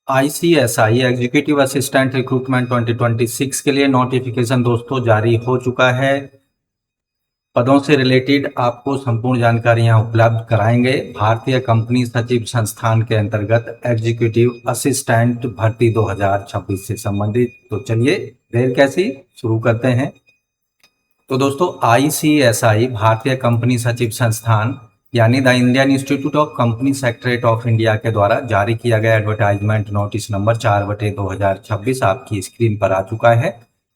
ICSI executive assistant recruitment 2026 के लिए notification दोस्तों जारी हो चुका है। पदों से रिलेटेड आपको संपूर्ण जानकारियां उपलब्ध कराएंगे। भारतीय कंपनी सचिव संस्थान के अंतर्गत एग्जीक्यूटिव असिस्टेंट भर्ती 2026 से संबंधित। तो चलिए देर कैसी शुरू करते हैं। तो दोस्तों ICSI भारतीय कंपनी सचिव संस्थान यानी the Indian institute of company secretariat of India के द्वारा जारी किया गया एडवर्टाइजमेंट नोटिस नंबर 4/2026 आपकी स्क्रीन पर आ चुका है।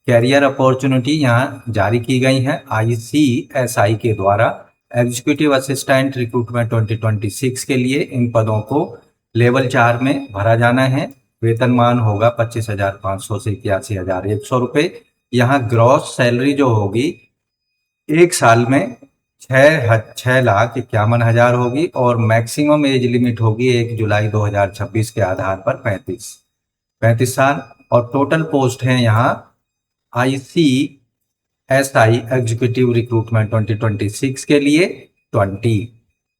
कैरियर अपॉर्चुनिटी यहाँ जारी की गई है ICSI के द्वारा। एग्जीक्यूटिव असिस्टेंट रिक्रूटमेंट 2026 के लिए इन पदों को लेवल 4 में भरा जाना है। वेतनमान होगा 25,500 से 81,100 रुपये। यहाँ ग्रॉस सैलरी जो होगी एक साल में 6,51,000 होगी और मैक्सिमम एज लिमिट होगी 1 जुलाई 2026 के आधार पर 35 साल। और टोटल पोस्ट है यहाँ ICSI एग्जीक्यूटिव रिक्रूटमेंट 2026 के लिए 20।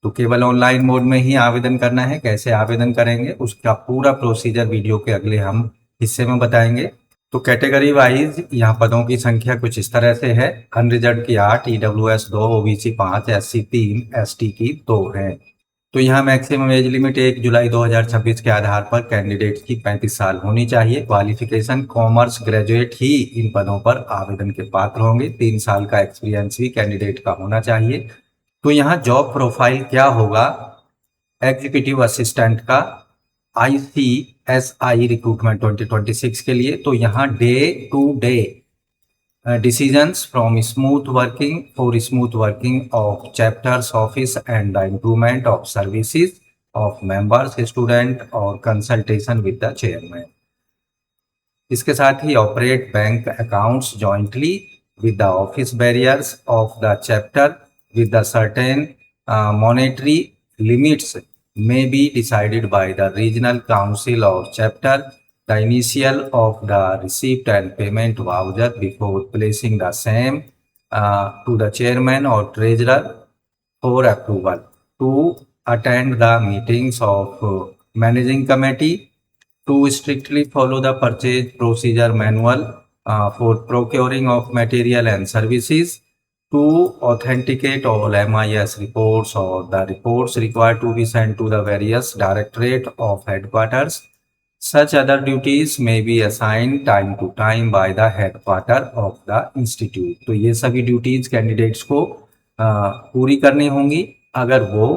तो केवल ऑनलाइन मोड में ही आवेदन करना है। कैसे आवेदन करेंगे उसका पूरा प्रोसीजर वीडियो के अगले हम हिस्से में बताएंगे। तो कैटेगरी वाइज यहाँ पदों की संख्या कुछ इस तरह से है। अनरिजर्व की 8, EWS 2, OBC 5, SC 3, ST की 2 है। तो यहाँ मैक्सिमम एज लिमिट 1 जुलाई 2026 के आधार पर कैंडिडेट की 35 साल होनी चाहिए। क्वालिफिकेशन कॉमर्स ग्रेजुएट ही इन पदों पर आवेदन के पात्र होंगे। 3 साल का एक्सपीरियंस भी कैंडिडेट का होना चाहिए। तो यहाँ जॉब प्रोफाइल क्या होगा एग्जीक्यूटिव असिस्टेंट का ICSI रिक्रूटमेंट 2026 के लिए। तो यहाँ day to day decisions from smooth working of chapters office and the improvement of services of members student और कंसल्टेशन विद द चेयरमैन। इसके साथ ही operate bank accounts jointly with the office bearers of the chapter with the certain monetary limits may be decided by the regional council or chapter. The initial of the receipt and payment voucher before placing the same to the chairman or treasurer for approval. To attend the meetings of managing committee, to strictly follow the purchase procedure manual for procuring of material and services, to authenticate all MIS reports or the reports required to be sent to the various directorate of headquarters. Such other duties may be assigned time to time by the headquarter of the institute. तो ये सभी duties candidates को पूरी करनी होंगी अगर वो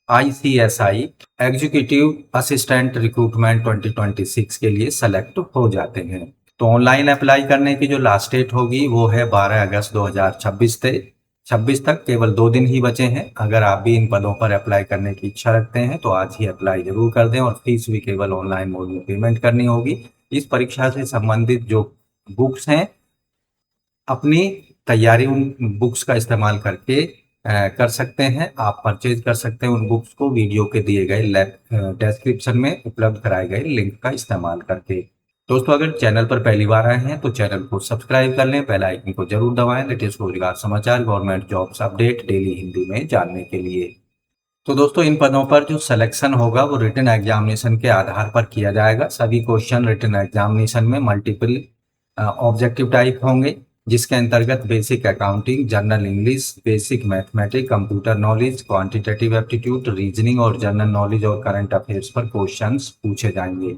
ICSI executive assistant recruitment 2026 के लिए सेलेक्ट हो जाते हैं। तो ऑनलाइन अप्लाई करने की जो लास्ट डेट होगी वो है 12 अगस्त 2026 तक। केवल 2 दिन ही बचे हैं। अगर आप भी इन पदों पर अप्लाई करने की इच्छा रखते हैं तो आज ही अप्लाई जरूर कर दें और फीस भी केवल ऑनलाइन मोड में पेमेंट करनी होगी। इस परीक्षा से संबंधित जो बुक्स हैं अपनी तैयारी उन बुक्स का इस्तेमाल करके कर सकते हैं। आप परचेज कर सकते हैं उन बुक्स को वीडियो के दिए गए डिस्क्रिप्शन में उपलब्ध कराए गए लिंक का इस्तेमाल करके। दोस्तों अगर चैनल पर पहली बार आए हैं तो चैनल को सब्सक्राइब कर लें, बेल आइकन को जरूर दबाएं लेटेस्ट रोजगार समाचार government jobs update daily Hindi में जानने के लिए। तो दोस्तों इन पदों पर जो सिलेक्शन होगा वो रिटन एग्जामिनेशन के आधार पर किया जाएगा। सभी क्वेश्चन रिटन एग्जामिनेशन में मल्टीपल ऑब्जेक्टिव टाइप होंगे जिसके अंतर्गत basic accounting, general English, basic mathematics, computer knowledge, quantitative aptitude, reasoning और जनरल नॉलेज और करंट अफेयर्स पर क्वेश्चंस पूछे जाएंगे।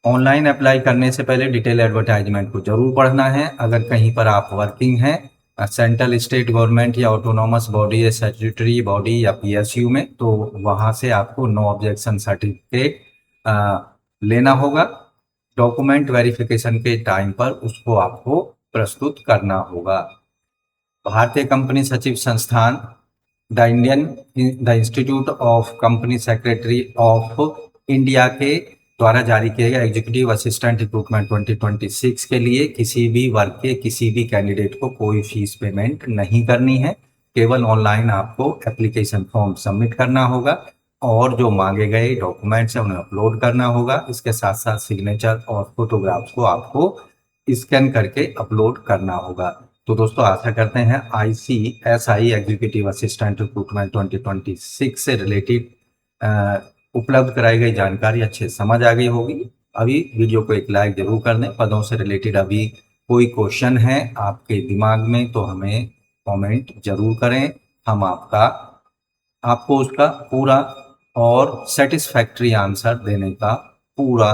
ऑनलाइन अप्लाई करने से पहले डिटेल एडवर्टाइजमेंट को जरूर पढ़ना है। अगर कहीं पर आप वर्किंग हैं सेंट्रल स्टेट गवर्नमेंट या ऑटोनॉमस बॉडी या स्टैट्यूटरी बॉडी या PSU में तो वहां से आपको नो ऑब्जेक्शन सर्टिफिकेट लेना होगा। डॉक्यूमेंट वेरिफिकेशन के टाइम पर उसको आपको प्रस्तुत करना होगा। भारतीय कंपनी सचिव संस्थान the institute of company secretary of India के द्वारा जारी किए गए एग्जीक्यूटिव असिस्टेंट रिक्रूटमेंट 2026 के लिए किसी भी वर्ग के किसी भी कैंडिडेट को कोई फीस पेमेंट नहीं करनी है। केवल ऑनलाइन आपको एप्लीकेशन फॉर्म सबमिट करना होगा और जो मांगे गए डॉक्यूमेंट्स हैं उन्हें अपलोड करना होगा। इसके साथ साथ सिग्नेचर और फोटोग्राफ्स को आपको स्कैन करके अपलोड करना होगा। तो दोस्तों आशा करते हैं ICSI एग्जीक्यूटिव असिस्टेंट रिक्रूटमेंट 2026 से रिलेटेड उपलब्ध कराई गई जानकारी अच्छे से समझ आ गई होगी। अभी वीडियो को एक लाइक जरूर कर दें। पदों से रिलेटेड अभी कोई क्वेश्चन है आपके दिमाग में तो हमें कमेंट जरूर करें। हम आपको उसका पूरा और सेटिस्फैक्ट्री आंसर देने का पूरा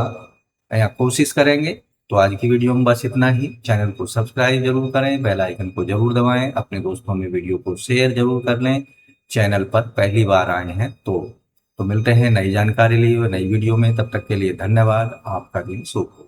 कोशिश करेंगे। तो आज की वीडियो में बस इतना ही। चैनल को सब्सक्राइब जरूर करें, बेल आइकन को जरूर दबाएं, अपने दोस्तों में वीडियो को शेयर जरूर कर लें। चैनल पर पहली बार आए हैं तो मिलते हैं नई जानकारी लिए हुए नई वीडियो में। तब तक के लिए धन्यवाद। आपका दिन शुभ हो।